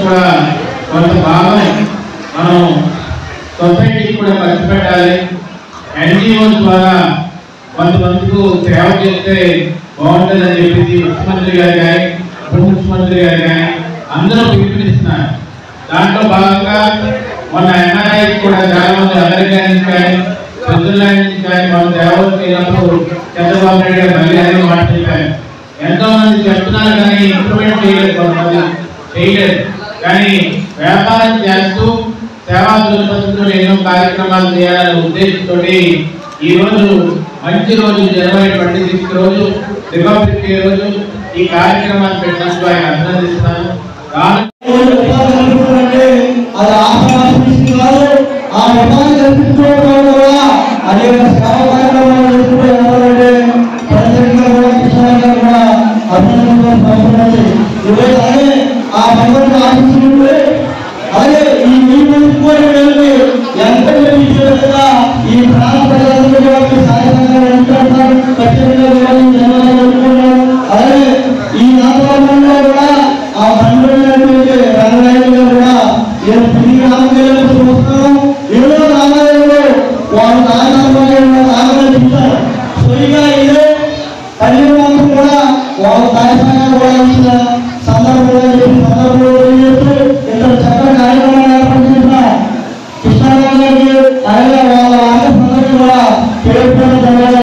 కూడా కొంత భాగం మనం సొసైటీకి కూడా ఖర్చు పెట్టాలి. ఎన్జిఓ ద్వారా కొంతమందికి సేవ చేస్తే బాగుంటుందని చెప్పేసి ముఖ్యమంత్రి గారు కానీ ఉప ముఖ్యమంత్రి గారు కానీ అందరూ పిలుపునిస్తున్నారు. దాంట్లో భాగంగా మొన్న ఎన్ఆర్ఐ కూడా చాలా మంది అమెరికా నుంచి కానీ స్విట్జర్లాండ్ నుంచి కానీ మనం సేవలు చేయనప్పుడు చంద్రబాబు నాయుడు గారు మళ్ళీ అనే మాట చెప్పారు. ఎంతో మంది చెప్తున్నారు కానీ ఇంప్లిమెంట్ చేయలేదు, కొంతమంది చేయలేదు. కానీ వ్యాపారం చేస్తూ సేవా దృక్పథంతో ఎన్నో కార్యక్రమాలు చేయాలనే ఉద్దేశంతో ఈ రోజు మంచి రోజు జనవరి 26 రోజు రిపబ్లిక్ డే రోజు ఈ కార్యక్రమాన్ని పెట్టినందుకు ఆయన అభినందిస్తున్నాను. అలాగే ఈ ఈ అలాగే ఈ నాటకంలో కూడా ఆ బంధువులైనటువంటి రంగాయకులు కూడా చూస్తున్నాం. ఎన్నో రామాయణంలో వారు రామాయణం చూస్తారు. సరిగా ఇదే పల్లెవాళ్ళు కూడా వారు కార్యక్రమాలు కూడా ఇచ్చిన సందర్భంలో చేస్తూ ఇంత చక్కటి కార్యక్రమాలు ఏర్పాటు చేసిన కృష్ణారావు గారికి అలాగే